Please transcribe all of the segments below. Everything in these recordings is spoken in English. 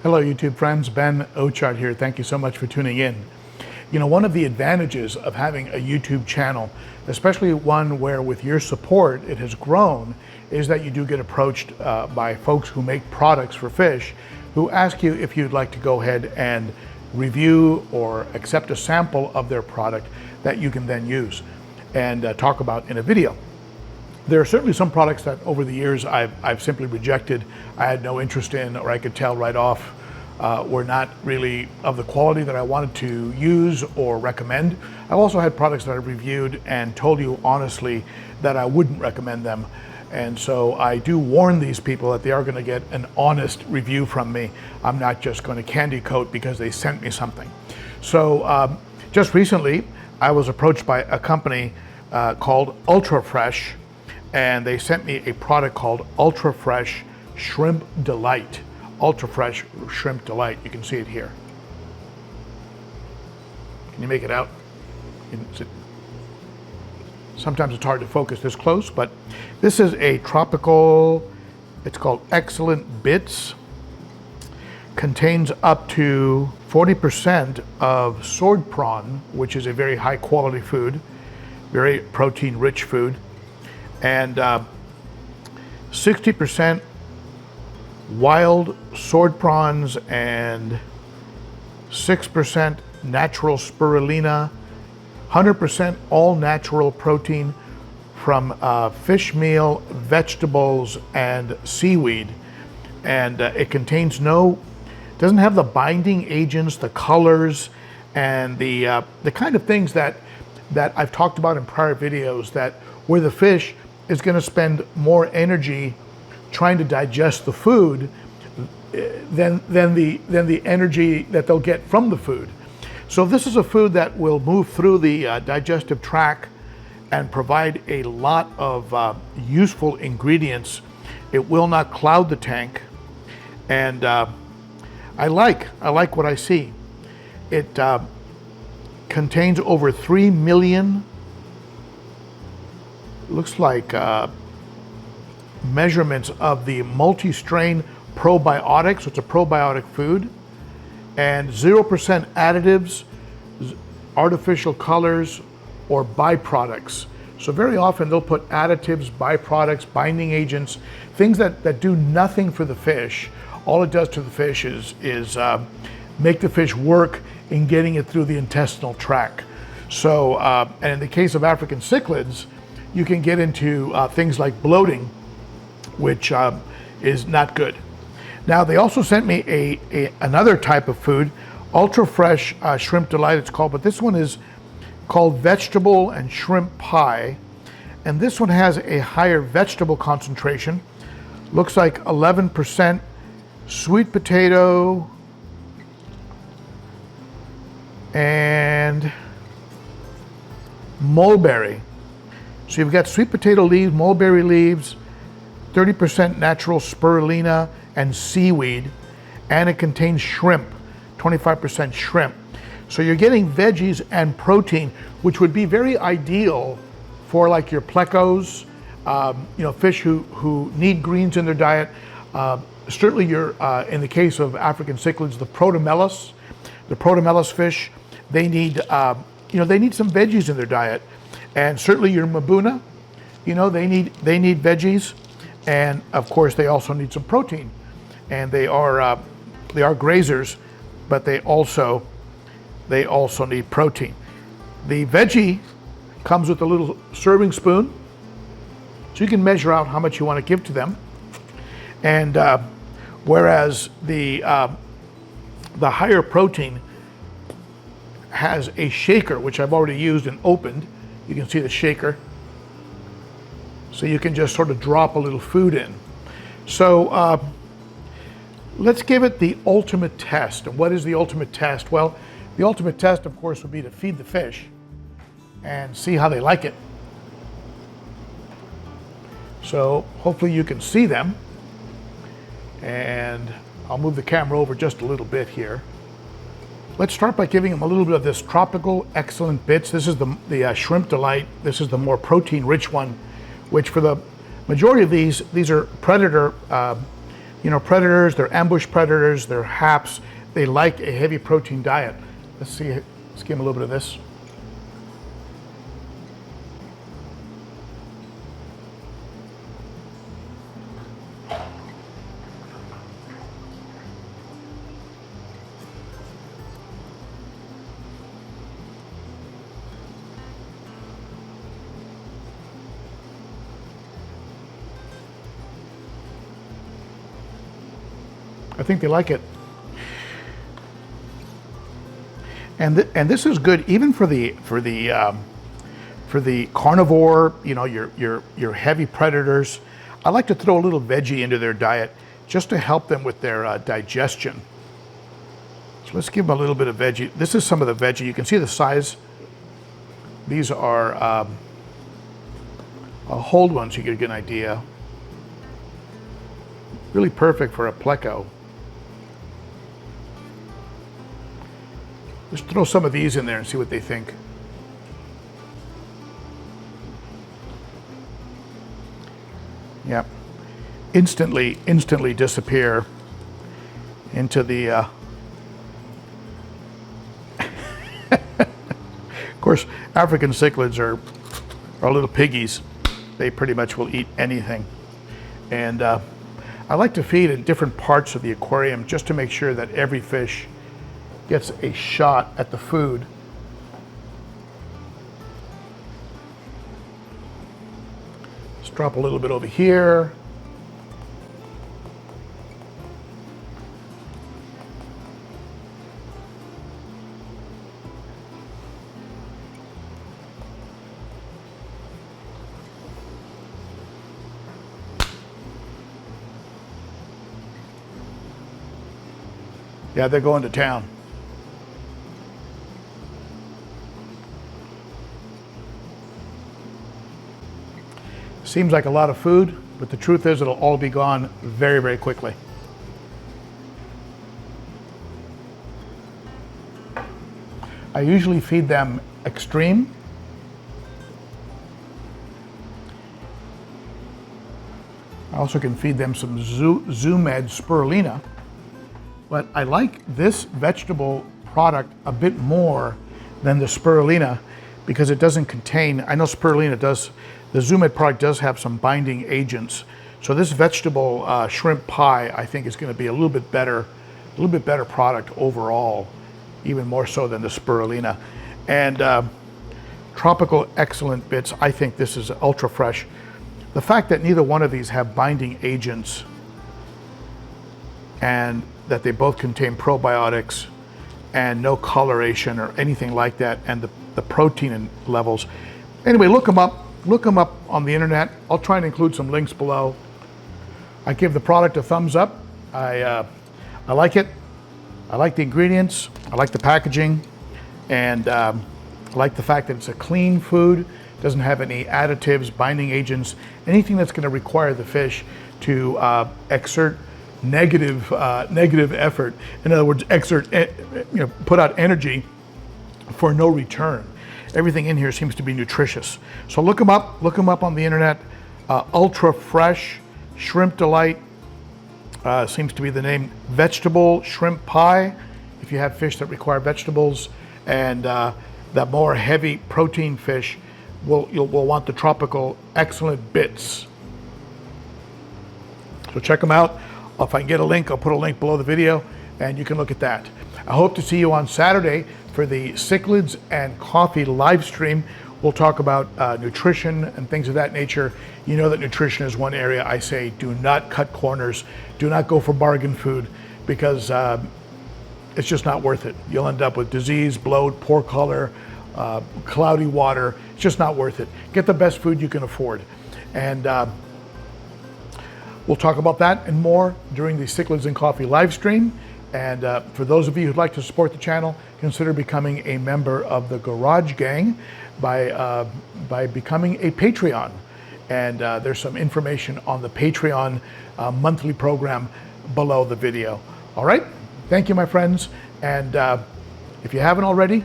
Hello YouTube friends, Ben Ochart here. Thank you so much for tuning in. You know, one of the advantages of having a YouTube channel, especially one where with your support it has grown, is that you do get approached by folks who make products for fish who ask you if you'd like to go ahead and review or accept a sample of their product that you can then use and talk about in a video. There are certainly some products that over the years I've simply rejected. I had no interest in, or I could tell right off were not really of the quality that I wanted to use or recommend. I've also had products that I've reviewed and told you honestly that I wouldn't recommend them. And so I do warn these people that they are going to get an honest review from me. I'm not just going to candy coat because they sent me something. So just recently I was approached by a company called Ultra Fresh, and they sent me a product called Ultra Fresh Shrimp Delight. Ultra Fresh Shrimp Delight. You can see it here. Can you make it out? Sometimes it's hard to focus this close, but this is a tropical, it's called Excellent Bits. Contains up to 40% of sword prawn, which is a very high quality food, very protein rich food, and 60% wild sword prawns and 6% natural spirulina, 100% all natural protein from fish meal, vegetables, and seaweed. And it contains doesn't have the binding agents, the colors, and the kind of things that I've talked about in prior videos, that where the fish is going to spend more energy trying to digest the food than the energy that they'll get from the food. So this is a food that will move through the digestive tract and provide a lot of useful ingredients. It will not cloud the tank, and I like what I see. It contains over 3 million, looks like measurements of the multi-strain probiotics. So it's a probiotic food, and 0% additives, artificial colors, or byproducts. So very often they'll put additives, byproducts, binding agents, things that do nothing for the fish. All it does to the fish is make the fish work in getting it through the intestinal tract. So, and in the case of African cichlids, you can get into things like bloating, which is not good. Now, they also sent me another type of food, Ultra Fresh Shrimp Delight it's called, but this one is called Vegetable and Shrimp Pie. And this one has a higher vegetable concentration. Looks like 11% sweet potato and mulberry. So you've got sweet potato leaves, mulberry leaves, 30% natural spirulina and seaweed, and it contains shrimp, 25% shrimp. So you're getting veggies and protein, which would be very ideal for like your plecos, fish who need greens in their diet. Certainly in the case of African cichlids, the protomelus fish, they need they need some veggies in their diet. And certainly your mabuna, they need veggies, and of course they also need some protein. And they are grazers, but they also need protein. The veggie comes with a little serving spoon, so you can measure out how much you want to give to them. And whereas the higher protein has a shaker, which I've already used and opened. You can see the shaker. So you can just sort of drop a little food in. So let's give it the ultimate test. And what is the ultimate test? Well, the ultimate test, of course, would be to feed the fish and see how they like it. So hopefully you can see them. And I'll move the camera over just a little bit here. Let's start by giving them a little bit of this tropical excellent bits. This is the Shrimp Delight. This is the more protein rich one, which for the majority of these are predator you know, predators, they're ambush predators, they're haps. They like a heavy protein diet. Let's see, let's give them a little bit of this. I think they like it. And this is good even for the carnivore, you know, your heavy predators. I like to throw a little veggie into their diet just to help them with their digestion. So let's give them a little bit of veggie. This is some of the veggie. You can see the size. These are whole ones. You get an idea. Really perfect for a pleco. Just throw some of these in there and see what they think. Yep. Instantly disappear into the Of course, African cichlids are little piggies. They pretty much will eat anything. And I like to feed in different parts of the aquarium just to make sure that every fish gets a shot at the food. Let's drop a little bit over here. Yeah, they're going to town. Seems like a lot of food, but the truth is it'll all be gone very, very quickly. I usually feed them extreme. I also can feed them some Zoomed spirulina, but I like this vegetable product a bit more than the spirulina because it doesn't contain, I know spirulina does, the Zoomed product does have some binding agents. So this vegetable shrimp pie, I think, is going to be a little bit better product overall, even more so than the spirulina. And tropical excellent bits, I think this is ultra fresh. The fact that neither one of these have binding agents and that they both contain probiotics and no coloration or anything like that, and the protein levels. Anyway, look them up on the internet. I'll try and include some links below. I give the product a thumbs up. I like it. I like the ingredients. I like the packaging, and I like the fact that it's a clean food. Doesn't have any additives, binding agents, anything that's going to require the fish to exert negative effort. In other words, put out energy for no return. Everything in here seems to be nutritious. So look them up on the internet. Ultra Fresh Shrimp Delight seems to be the name. Vegetable shrimp pie, if you have fish that require vegetables, and that more heavy protein fish, you'll want the tropical excellent bits. So check them out. If I can get a link, I'll put a link below the video and you can look at that. I hope to see you on Saturday for the Cichlids and Coffee live stream. We'll talk about nutrition and things of that nature. You know that nutrition is one area I say do not cut corners. Do not go for bargain food because it's just not worth it. You'll end up with disease, bloat, poor color, cloudy water. It's just not worth it. Get the best food you can afford. And we'll talk about that and more during the Cichlids and Coffee live stream. And for those of you who'd like to support the channel, consider becoming a member of the Garage Gang by becoming a Patreon. And there's some information on the Patreon monthly program below the video. All right, thank you, my friends. And if you haven't already,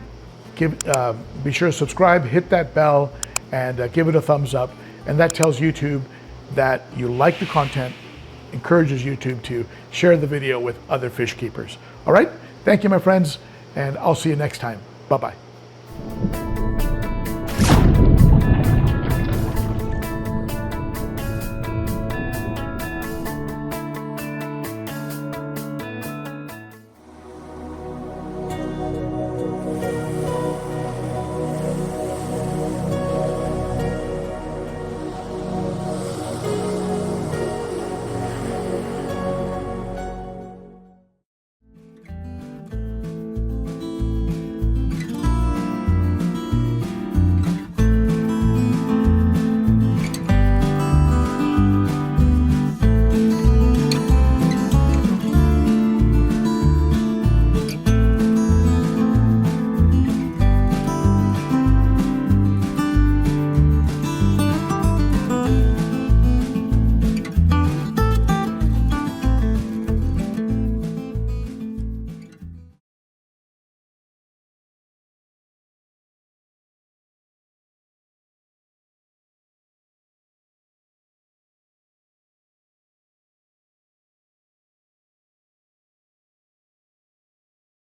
be sure to subscribe, hit that bell, and give it a thumbs up. And that tells YouTube that you like the content encourages YouTube to share the video with other fish keepers. All right, thank you, my friends, and I'll see you next time. Bye-bye.